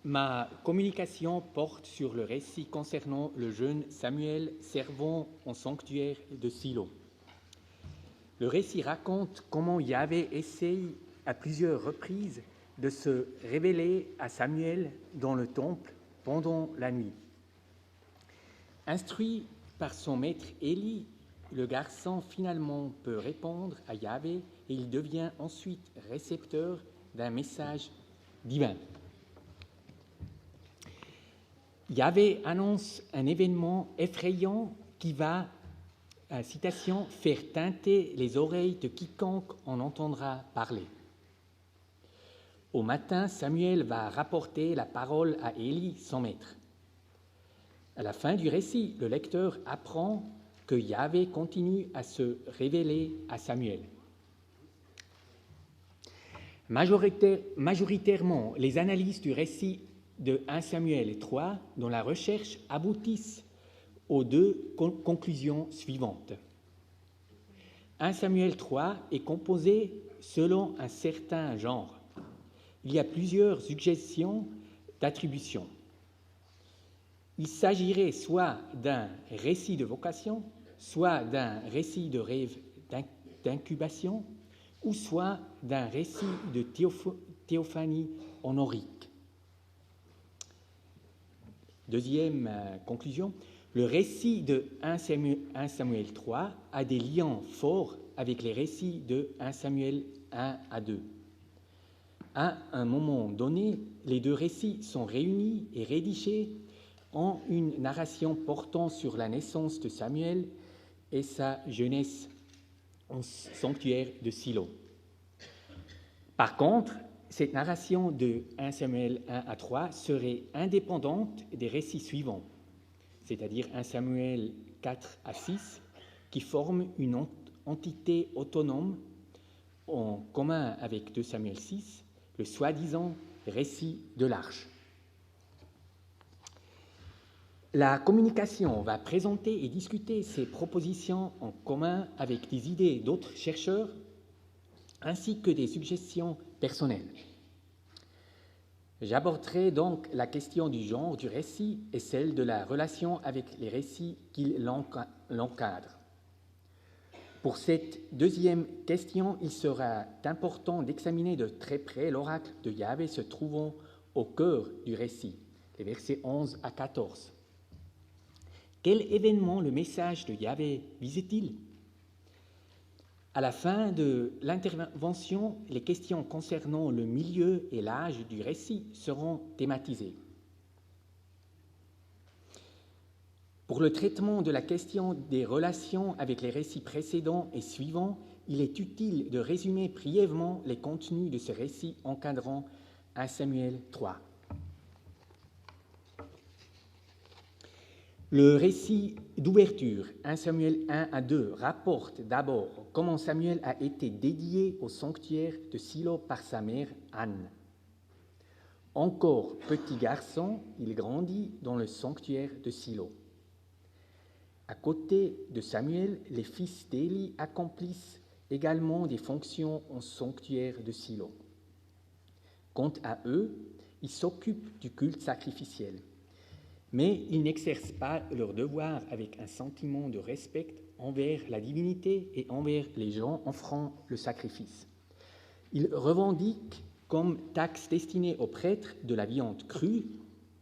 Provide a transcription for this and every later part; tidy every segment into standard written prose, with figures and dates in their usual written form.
Ma communication porte sur le récit concernant le jeune Samuel servant au sanctuaire de Silo. Le récit raconte comment Yahvé essaye à plusieurs reprises de se révéler à Samuel dans le temple pendant la nuit. Instruit par son maître Élie, le garçon finalement peut répondre à Yahvé et il devient ensuite récepteur d'un message divin. Yahvé annonce un événement effrayant qui va, citation, faire teinter les oreilles de quiconque en entendra parler. Au matin, Samuel va rapporter la parole à Élie, son maître. À la fin du récit, le lecteur apprend que Yahvé continue à se révéler à Samuel. Majoritairement, les analyses du récit de 1 Samuel 3 dans la recherche aboutissent aux deux conclusions suivantes. 1 Samuel 3 est composé selon un certain genre. Il y a plusieurs suggestions d'attribution. Il s'agirait soit d'un récit de vocation, soit d'un récit de rêve d'incubation, ou soit d'un récit de théophanie honorique. Deuxième conclusion, le récit de 1 Samuel 3 a des liens forts avec les récits de 1 Samuel 1 à 2. À un moment donné, les deux récits sont réunis et rédigés en une narration portant sur la naissance de Samuel et sa jeunesse au sanctuaire de Silo. Par contre, cette narration de 1 Samuel 1 à 3 serait indépendante des récits suivants, c'est-à-dire 1 Samuel 4 à 6, qui forment une entité autonome en commun avec 2 Samuel 6, le soi-disant récit de l'arche. La communication va présenter et discuter ces propositions en commun avec des idées d'autres chercheurs, ainsi que des suggestions personnelles. J'aborderai donc la question du genre du récit et celle de la relation avec les récits qui l'encadrent. Pour cette deuxième question, il sera important d'examiner de très près l'oracle de Yahvé se trouvant au cœur du récit, les versets 11 à 14. Quel événement le message de Yahvé visait-il ? À la fin de l'intervention, les questions concernant le milieu et l'âge du récit seront thématisées. Pour le traitement de la question des relations avec les récits précédents et suivants, il est utile de résumer brièvement les contenus de ce récit encadrant 1 Samuel 3. Le récit d'ouverture, 1 Samuel 1 à 2, rapporte d'abord comment Samuel a été dédié au sanctuaire de Silo par sa mère Anne. Encore petit garçon, il grandit dans le sanctuaire de Silo. À côté de Samuel, les fils d'Élie accomplissent également des fonctions au sanctuaire de Silo. Quant à eux, ils s'occupent du culte sacrificiel. Mais ils n'exercent pas leur devoir avec un sentiment de respect envers la divinité et envers les gens offrant le sacrifice. Ils revendiquent comme taxe destinée aux prêtres de la viande crue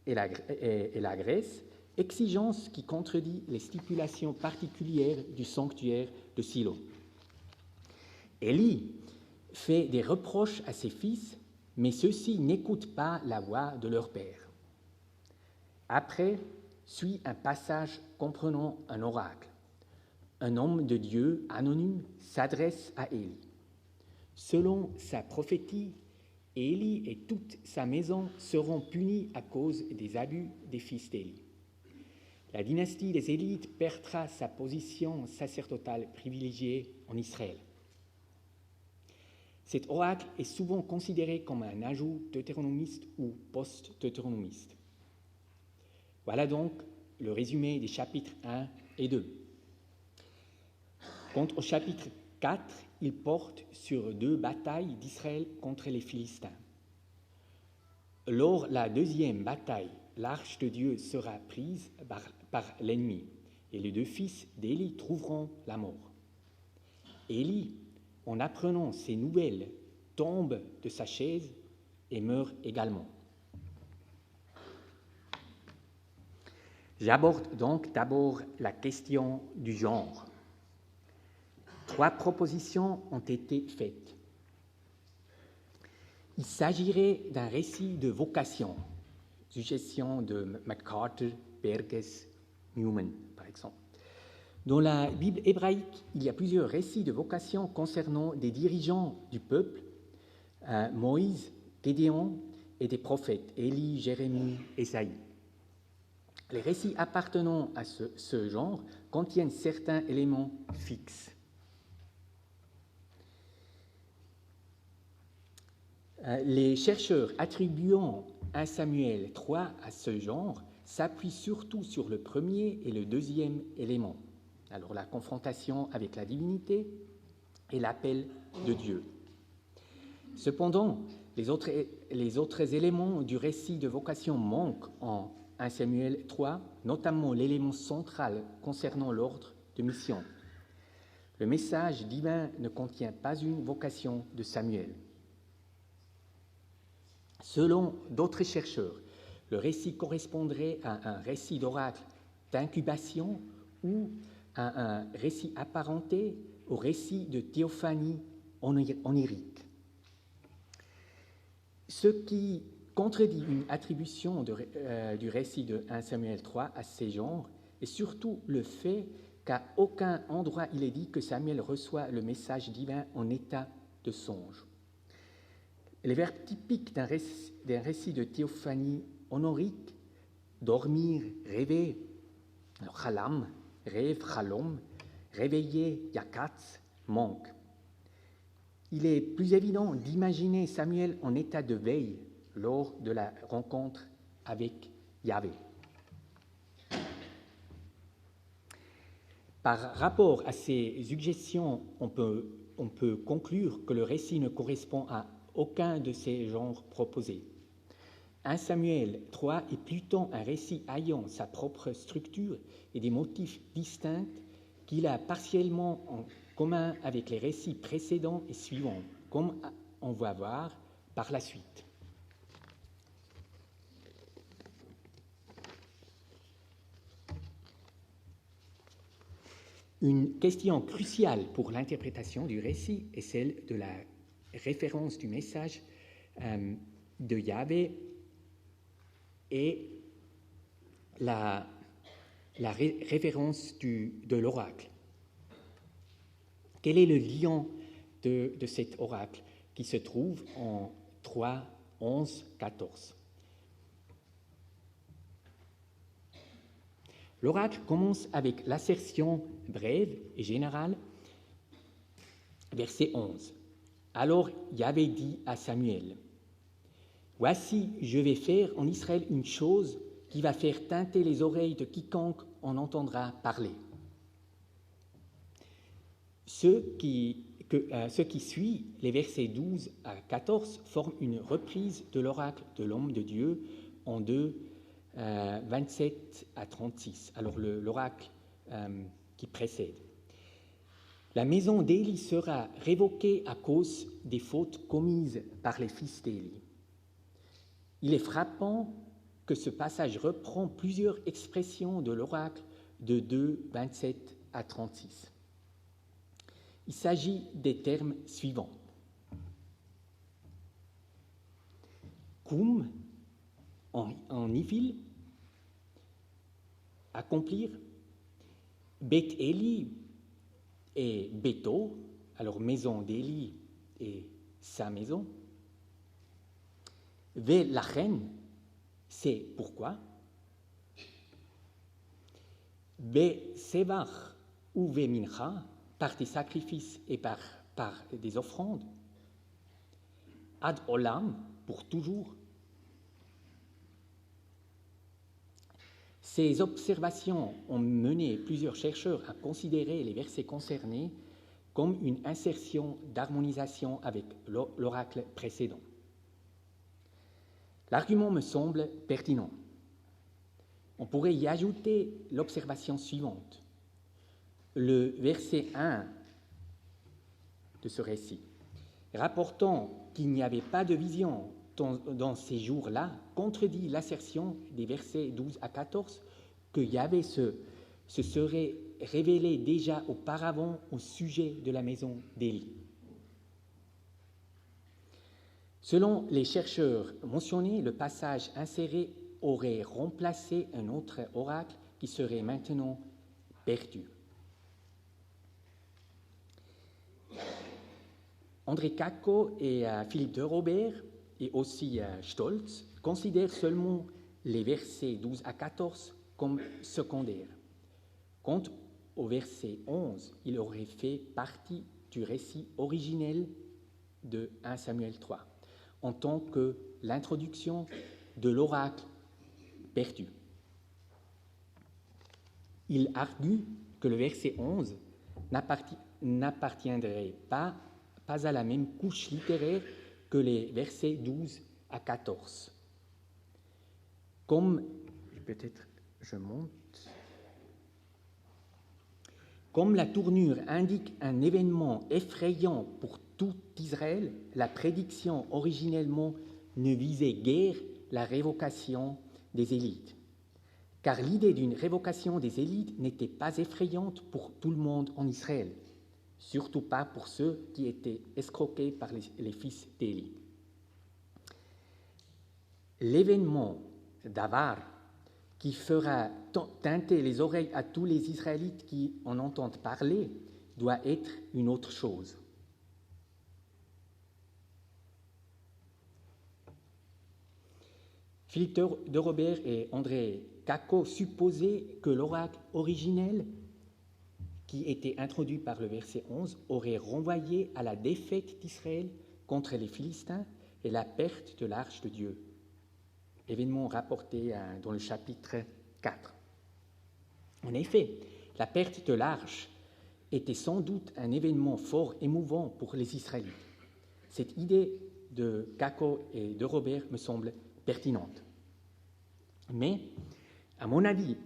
et la graisse, exigence qui contredit les stipulations particulières du sanctuaire de Silo. Élie fait des reproches à ses fils, mais ceux-ci n'écoutent pas la voix de leur père. Après, suit un passage comprenant un oracle. Un homme de Dieu anonyme s'adresse à Élie. Selon sa prophétie, Élie et toute sa maison seront punis à cause des abus des fils d'Élie. La dynastie des Élites perdra sa position sacerdotale privilégiée en Israël. Cet oracle est souvent considéré comme un ajout deutéronomiste ou post-deutéronomiste. Voilà donc le résumé des chapitres 1 et 2. Quant au chapitre 4, il porte sur 2 batailles d'Israël contre les Philistins. Lors de la deuxième bataille, l'arche de Dieu sera prise par l'ennemi, et les deux fils d'Élie trouveront la mort. Élie, en apprenant ces nouvelles, tombe de sa chaise et meurt également. J'aborde donc d'abord la question du genre. 3 propositions ont été faites. Il s'agirait d'un récit de vocation, suggestion de McCarter, Burgess, Newman, par exemple. Dans la Bible hébraïque, il y a plusieurs récits de vocation concernant des dirigeants du peuple, Moïse, Gédéon et des prophètes, Élie, Jérémie, Ésaïe. Les récits appartenant à ce genre contiennent certains éléments fixes. Les chercheurs attribuant 1 Samuel 3 à ce genre s'appuient surtout sur le premier et le deuxième élément, alors la confrontation avec la divinité et l'appel de Dieu. Cependant, les autres éléments du récit de vocation manquent en 1 Samuel 3, notamment l'élément central concernant l'ordre de mission. Le message divin ne contient pas une vocation de Samuel. Selon d'autres chercheurs, le récit correspondrait à un récit d'oracle d'incubation ou à un récit apparenté au récit de théophanie onirique. Ce qui contredit une attribution du récit de 1 Samuel 3 à ces genres est surtout le fait qu'à aucun endroit il est dit que Samuel reçoit le message divin en état de songe. Les verbes typiques d'un récit de théophanie honorique, dormir, rêver, chalam, rêve, chalom, réveiller, yakatz, manquent. Il est plus évident d'imaginer Samuel en état de veille lors de la rencontre avec Yahvé. Par rapport à ces suggestions, on peut conclure que le récit ne correspond à aucun de ces genres proposés. 1 Samuel 3 est plutôt un récit ayant sa propre structure et des motifs distincts qu'il a partiellement en commun avec les récits précédents et suivants, comme on va voir par la suite. Une question cruciale pour l'interprétation du récit est celle de la référence du message de Yahvé et la référence de l'oracle. Quel est le lien de cet oracle qui se trouve en 3, 11, 14? L'oracle commence avec l'assertion brève et générale, verset 11. Alors Yahvé dit à Samuel, « Voici, je vais faire en Israël une chose qui va faire tinter les oreilles de quiconque en entendra parler. » Ce qui suit, les versets 12 à 14, forment une reprise de l'oracle de l'homme de Dieu en 2, 27 à 36. Alors l'oracle qui précède. La maison d'Élie sera révoquée à cause des fautes commises par les fils d'Élie. Il est frappant que ce passage reprend plusieurs expressions de l'oracle de 2, 27 à 36. Il s'agit des termes suivants. Koum, en Ivil, accomplir, Bet Élie et Béto, alors maison d'Élie et sa maison. Ve Lachen, c'est pourquoi. Be Sevach ou Ve Mincha, par des sacrifices et par des offrandes. Ad Olam, pour toujours. Ces observations ont mené plusieurs chercheurs à considérer les versets concernés comme une insertion d'harmonisation avec l'oracle précédent. L'argument me semble pertinent. On pourrait y ajouter l'observation suivante. Le verset 1 de ce récit, rapportant qu'il n'y avait pas de vision dans ces jours-là, contredit l'assertion des versets 12 à 14 que Yahvé se serait révélé déjà auparavant au sujet de la maison d'Élie. Selon les chercheurs mentionnés, le passage inséré aurait remplacé un autre oracle qui serait maintenant perdu. André Cacco et Philippe de Robert et aussi Stolz considèrent seulement les versets 12 à 14 comme secondaires. Quant au verset 11, il aurait fait partie du récit originel de 1 Samuel 3, en tant que l'introduction de l'oracle perdu. Il argue que le verset 11 n'appartiendrait pas à la même couche littéraire que les versets 12 à 14. Comme la tournure indique un événement effrayant pour tout Israël, la prédiction originellement ne visait guère la révocation des élites, car l'idée d'une révocation des élites n'était pas effrayante pour tout le monde en Israël, surtout pas pour ceux qui étaient escroqués par les fils d'Élie. L'événement d'Avar, qui fera teinter les oreilles à tous les Israélites qui en entendent parler, doit être une autre chose. Philippe de Robert et André Cacco supposaient que l'oracle originel, qui était introduit par le verset 11, aurait renvoyé à la défaite d'Israël contre les Philistins et la perte de l'arche de Dieu, événement rapporté dans le chapitre 4. En effet, la perte de l'arche était sans doute un événement fort émouvant pour les Israélites. Cette idée de Cacco et de Robert me semble pertinente. Mais, à mon avis,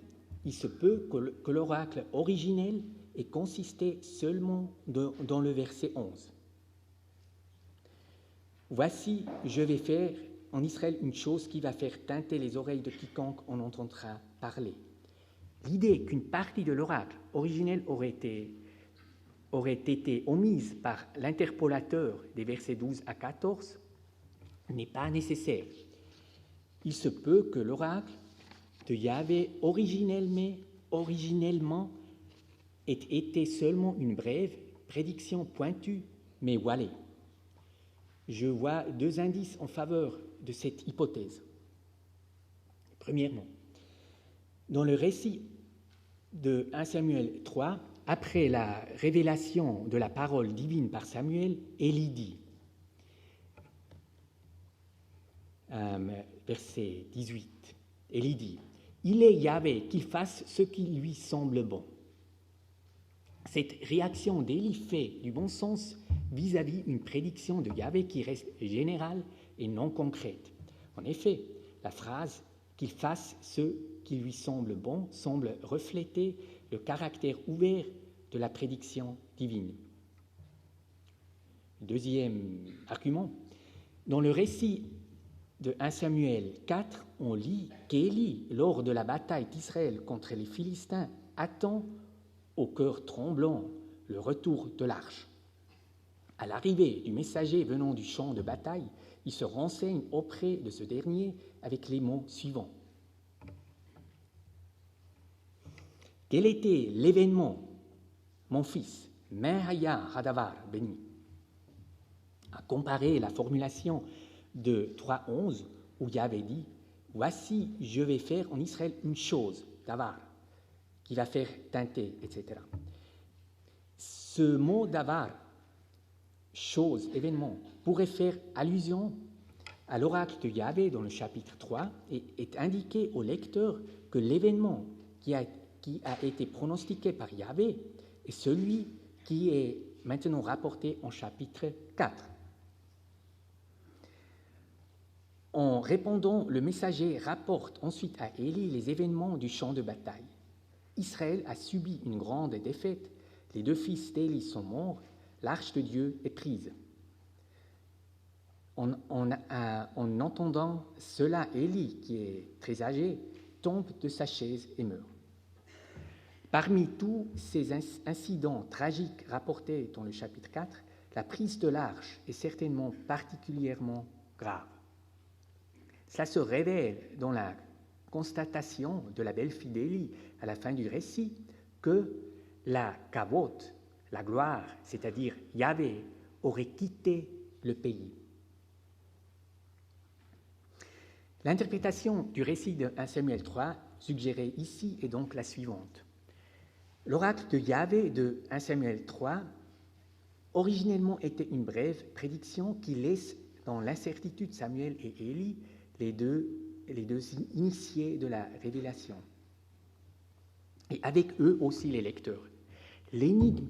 il se peut que l'oracle originel ait consisté seulement dans le verset 11. Voici, je vais faire en Israël une chose qui va faire teinter les oreilles de quiconque en entendra parler. L'idée qu'une partie de l'oracle originel aurait été omise par l'interpolateur des versets 12 à 14 n'est pas nécessaire. Il se peut que l'oracle de Yahvé originellement ait été seulement une brève prédiction pointue, mais voilée. Je vois deux indices en faveur de cette hypothèse. Premièrement, dans le récit de 1 Samuel 3, après la révélation de la parole divine par Samuel, Élie dit, verset 18, Élie dit, « Il est Yahvé qu'il fasse ce qui lui semble bon. » Cette réaction d'Élie fait du bon sens vis-à-vis une prédiction de Yahvé qui reste générale et non concrète. En effet, la phrase « qu'il fasse ce qui lui semble bon » semble refléter le caractère ouvert de la prédiction divine. Deuxième argument, dans le récit de 1 Samuel 4, on lit qu'Élie, lors de la bataille d'Israël contre les Philistins, attend au cœur tremblant le retour de l'arche. À l'arrivée du messager venant du champ de bataille, il se renseigne auprès de ce dernier avec les mots suivants. Quel était l'événement, mon fils, Mehaya Hadavar béni? À comparer la formulation de 3.11 où Yahvé dit « Voici, je vais faire en Israël une chose, Davar, qui va faire teinter, etc. » Ce mot Davar, chose, événement, pourrait faire allusion à l'oracle de Yahvé dans le chapitre 3 et est indiqué au lecteur que l'événement qui a été pronostiqué par Yahvé est celui qui est maintenant rapporté en chapitre 4. En répondant, le messager rapporte ensuite à Élie les événements du champ de bataille. Israël a subi une grande défaite, les 2 fils d'Élie sont morts, l'arche de Dieu est prise. En entendant cela, Élie, qui est très âgé, tombe de sa chaise et meurt. Parmi tous ces incidents tragiques rapportés dans le chapitre 4, la prise de l'arche est certainement particulièrement grave. Cela se révèle dans la constatation de la belle-fille d'Élie à la fin du récit que la kavod, la gloire, c'est-à-dire Yahvé, aurait quitté le pays. L'interprétation du récit de 1 Samuel 3 suggérée ici est donc la suivante. L'oracle de Yahvé de 1 Samuel 3 originellement était une brève prédiction qui laisse dans l'incertitude Samuel et Élie, les deux initiés de la révélation. Et avec eux aussi les lecteurs. L'énigme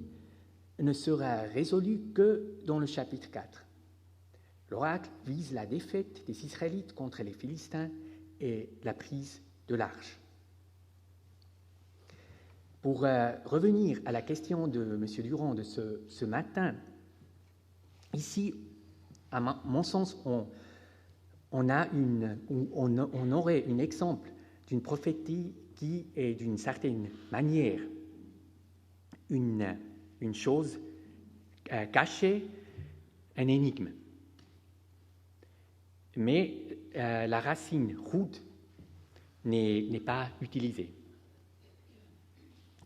ne sera résolue que dans le chapitre 4. L'oracle vise la défaite des Israélites contre les Philistins et la prise de l'arche. Pour revenir à la question de M. Durand de ce matin, ici, à mon sens, on aurait un exemple d'une prophétie qui est d'une certaine manière une chose cachée, un énigme. Mais la racine root n'est pas utilisée,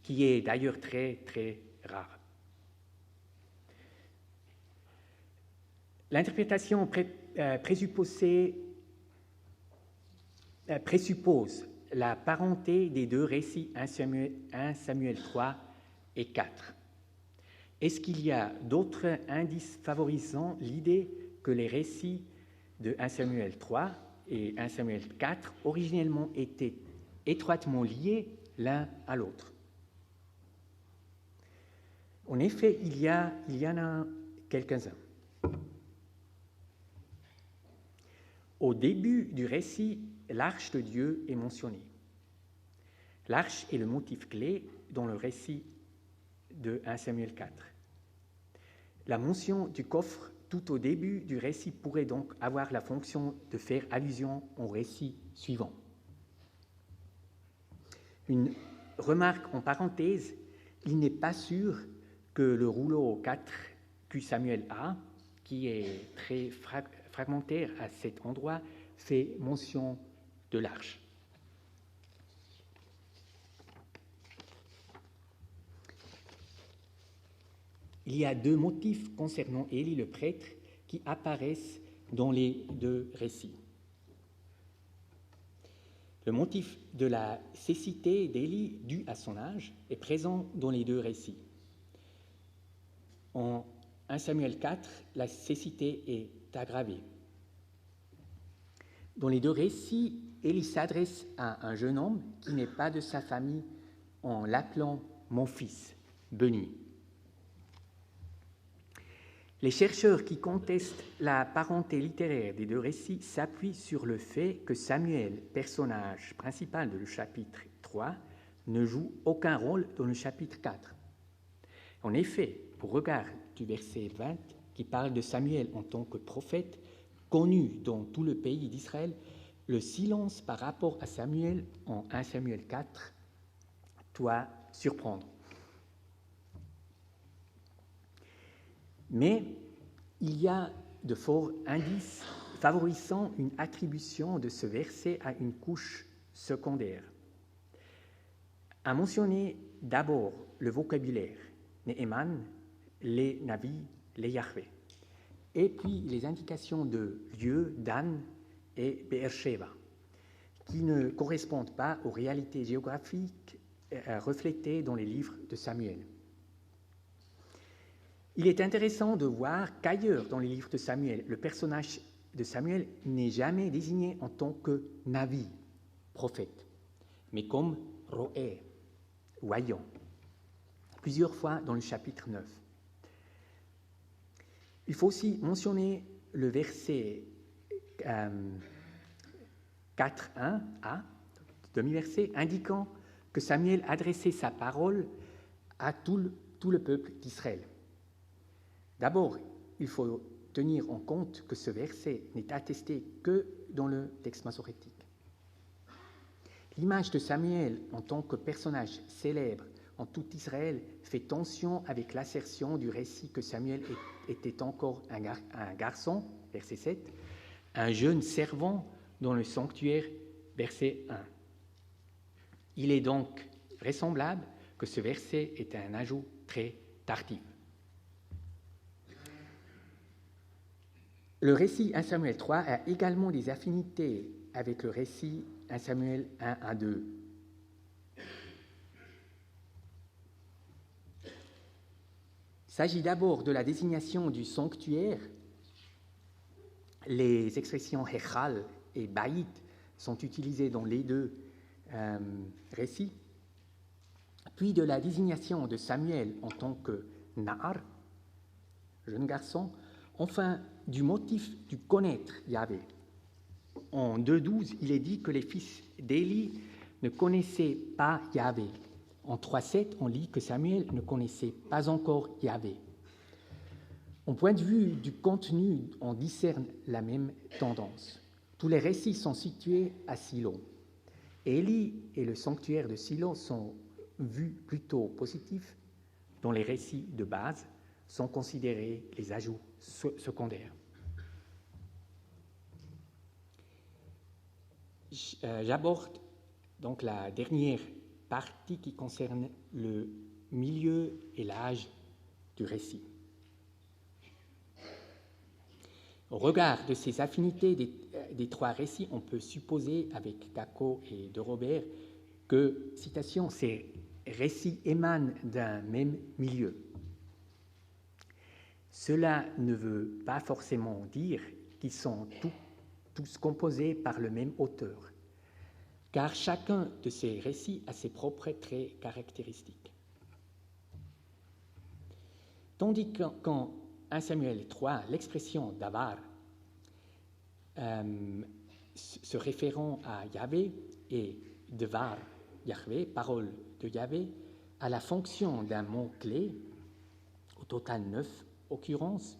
qui est d'ailleurs très, très rare. L'interprétation présuppose la parenté des 2 récits 1 Samuel 3 et 4. Est-ce qu'il y a d'autres indices favorisant l'idée que les récits de 1 Samuel 3 et 1 Samuel 4 originellement étaient étroitement liés l'un à l'autre? En effet, il y en a quelques-uns. Au début du récit, l'arche de Dieu est mentionnée. L'arche est le motif clé dans le récit de 1 Samuel 4. La mention du coffre tout au début du récit pourrait donc avoir la fonction de faire allusion au récit suivant. Une remarque en parenthèse, il n'est pas sûr que le rouleau 4 que Samuel a, qui est très fragmentaire à cet endroit, fait mention de l'arche. Il y a 2 motifs concernant Élie le prêtre qui apparaissent dans les 2 récits. Le motif de la cécité d'Élie due à son âge est présent dans les 2 récits. En 1 Samuel 4, la cécité est aggravée. Dans les 2 récits, Élie s'adresse à un jeune homme qui n'est pas de sa famille en l'appelant « mon fils », Béni. Les chercheurs qui contestent la parenté littéraire des 2 récits s'appuient sur le fait que Samuel, personnage principal du chapitre 3, ne joue aucun rôle dans le chapitre 4. En effet, au regard du verset 20, qui parle de Samuel en tant que prophète, connu dans tout le pays d'Israël, le silence par rapport à Samuel en 1 Samuel 4 doit surprendre. Mais il y a de forts indices favorisant une attribution de ce verset à une couche secondaire. À mentionner d'abord le vocabulaire Néhéman, les Navi, les Yahvé, et puis les indications de lieux, Dan et Beersheba, qui ne correspondent pas aux réalités géographiques reflétées dans les livres de Samuel. Il est intéressant de voir qu'ailleurs dans les livres de Samuel, le personnage de Samuel n'est jamais désigné en tant que Navi, prophète, mais comme Roé, voyant, plusieurs fois dans le chapitre 9. Il faut aussi mentionner le verset 4.1a, demi-verset, indiquant que Samuel adressait sa parole à tout le peuple d'Israël. D'abord, il faut tenir en compte que ce verset n'est attesté que dans le texte masorétique. L'image de Samuel en tant que personnage célèbre en tout Israël fait tension avec l'assertion du récit que Samuel était encore un garçon, verset 7, un jeune servant dans le sanctuaire, verset 1. Il est donc vraisemblable que ce verset est un ajout très tardif. Le récit 1 Samuel 3 a également des affinités avec le récit 1 Samuel 1-2. Il s'agit d'abord de la désignation du sanctuaire. Les expressions Hechal et Baït sont utilisées dans les deux récits, puis de la désignation de Samuel en tant que Nahar, jeune garçon, enfin du motif du connaître Yahvé. En 2.12, il est dit que les fils d'Éli ne connaissaient pas Yahvé. En 3.7, on lit que Samuel ne connaissait pas encore Yahvé. Au point de vue du contenu, on discerne la même tendance. Tous les récits sont situés à Silo. Élie et le sanctuaire de Silo sont vus plutôt positifs, dont les récits de base sont considérés les ajouts secondaires. J'aborde donc la dernière partie qui concerne le milieu et l'âge du récit. Au regard de ces affinités des trois récits, on peut supposer, avec Kako et de Robert, que, citation, ces récits émanent d'un même milieu. Cela ne veut pas forcément dire qu'ils sont tous composés par le même auteur, car chacun de ces récits a ses propres traits caractéristiques. Tandis qu'en 1 Samuel 3, l'expression Davar, se référant à Yahvé, et Devar, Yahvé, parole de Yahvé, a la fonction d'un mot-clé, au total 9 occurrences.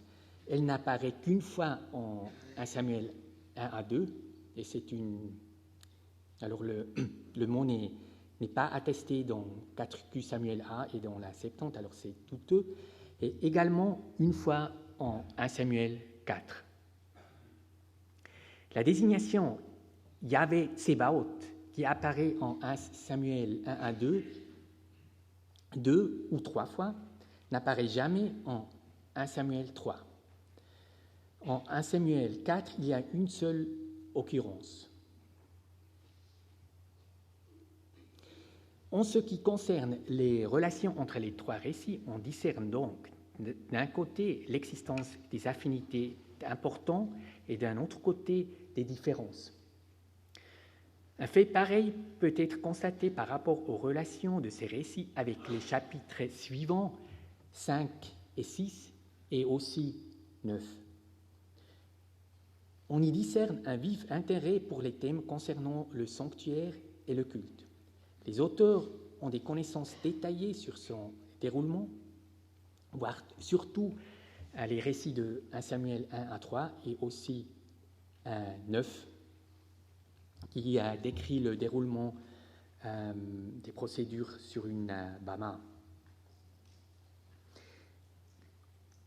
Elle n'apparaît qu'une fois en 1 Samuel 1-2, et c'est une... Alors le mot n'est pas attesté dans 4Q Samuel A et dans la Septante, alors c'est douteux, et également une fois en 1 Samuel 4. La désignation Yahvé Tsebaot, qui apparaît en 1 Samuel 1-2, 2 ou 3 fois, n'apparaît jamais en 1 Samuel 3. En 1 Samuel 4, il y a une seule occurrence. En ce qui concerne les relations entre les trois récits, on discerne donc d'un côté l'existence des affinités importantes et d'un autre côté des différences. Un fait pareil peut être constaté par rapport aux relations de ces récits avec les chapitres suivants, 5 et 6, et aussi 9. On y discerne un vif intérêt pour les thèmes concernant le sanctuaire et le culte. Les auteurs ont des connaissances détaillées sur son déroulement, voire surtout les récits de 1 Samuel 1-3 et aussi 9, qui a décrit le déroulement des procédures sur une bama.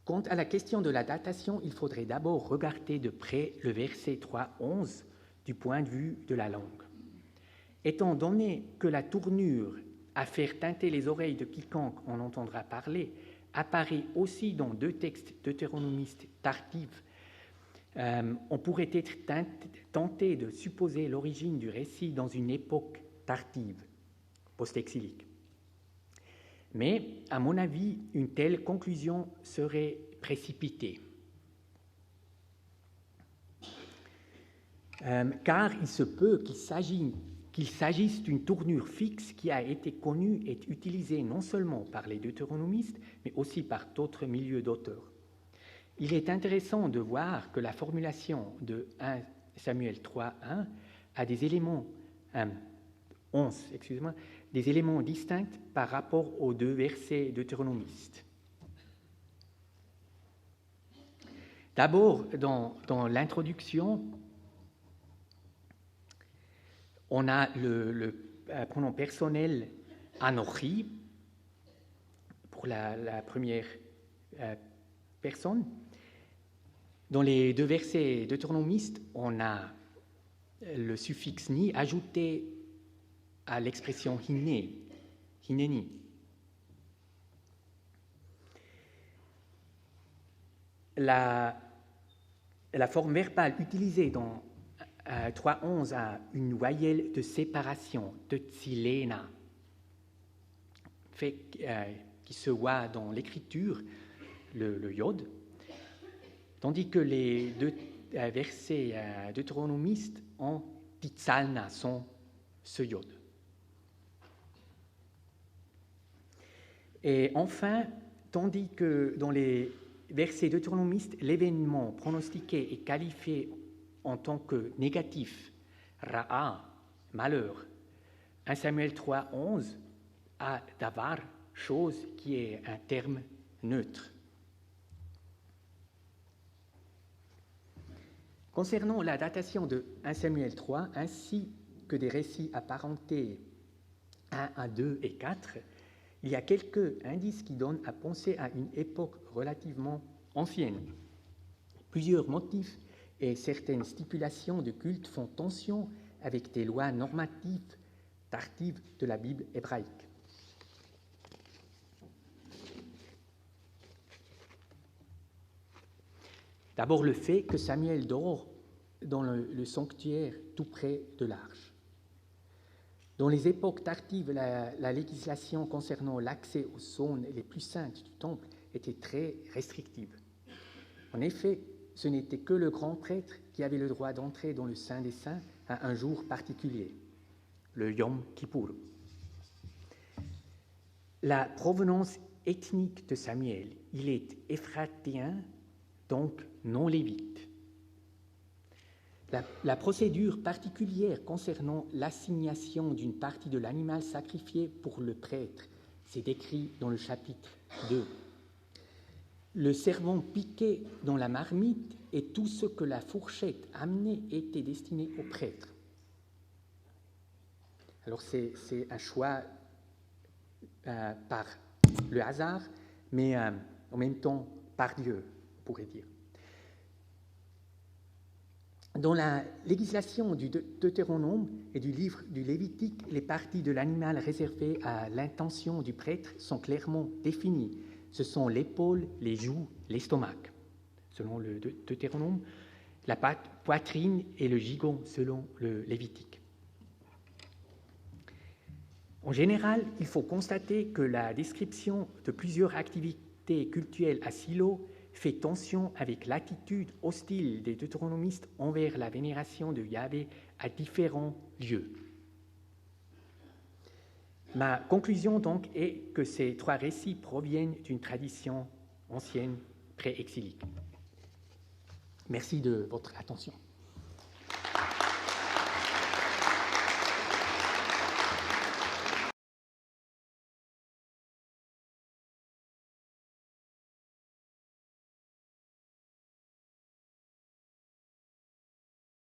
Quant à la question de la datation, il faudrait d'abord regarder de près le verset 3.11 du point de vue de la langue. Étant donné que la tournure à faire teinter les oreilles de quiconque en entendra parler apparaît aussi dans deux textes deutéronomistes tardifs, on pourrait être tenté de supposer l'origine du récit dans une époque tardive, post-exilique. Mais, à mon avis, une telle conclusion serait précipitée. Car il se peut qu'il s'agisse d'une tournure fixe qui a été connue et utilisée non seulement par les deutéronomistes, mais aussi par d'autres milieux d'auteurs. Il est intéressant de voir que la formulation de 1 Samuel 3.1 a des éléments, 11, excusez-moi, des éléments distincts par rapport aux deux versets deutéronomistes. D'abord, dans l'introduction, on a le pronom personnel Anochi pour la première personne. Dans les deux versets deutéronomistes, on a le suffixe ni ajouté à l'expression hineni. La forme verbale utilisée dans 3.11 a une voyelle de séparation, de tsilena, qui se voit dans l'écriture, le yod, tandis que les deux versets deutéronomistes en titsalna sont ce yod. Et enfin, tandis que dans les versets deutéronomistes, l'événement pronostiqué est qualifié en tant que négatif, ra'a, malheur. 1 Samuel 3.11 a davar, chose, qui est un terme neutre. Concernant la datation de 1 Samuel 3, ainsi que des récits apparentés 1 à 2 et 4, il y a quelques indices qui donnent à penser à une époque relativement ancienne. Plusieurs motifs et certaines stipulations de culte font tension avec des lois normatives tardives de la Bible hébraïque. D'abord, le fait que Samuel dort dans le sanctuaire tout près de l'arche. Dans les époques tardives, la législation concernant l'accès aux zones les plus saintes du temple était très restrictive. En effet, ce n'était que le grand prêtre qui avait le droit d'entrer dans le Saint des Saints à un jour particulier, le Yom Kippour. La provenance ethnique de Samuel, il est éphratéen, donc non lévite. La procédure particulière concernant l'assignation d'une partie de l'animal sacrifié pour le prêtre, c'est décrit dans le chapitre 2. Le servant piqué dans la marmite et tout ce que la fourchette amenait était destiné au prêtre. Alors c'est un choix par le hasard, mais en même temps par Dieu, on pourrait dire. Dans la législation du Deutéronome et du livre du Lévitique, les parties de l'animal réservées à l'intention du prêtre sont clairement définies. Ce sont l'épaule, les joues, l'estomac, selon le Deutéronome, la poitrine et le gigon, selon le Lévitique. En général, il faut constater que la description de plusieurs activités cultuelles à Silo fait tension avec l'attitude hostile des deutéronomistes envers la vénération de Yahvé à différents lieux. Ma conclusion donc est que ces trois récits proviennent d'une tradition ancienne pré-exilique. Merci de votre attention.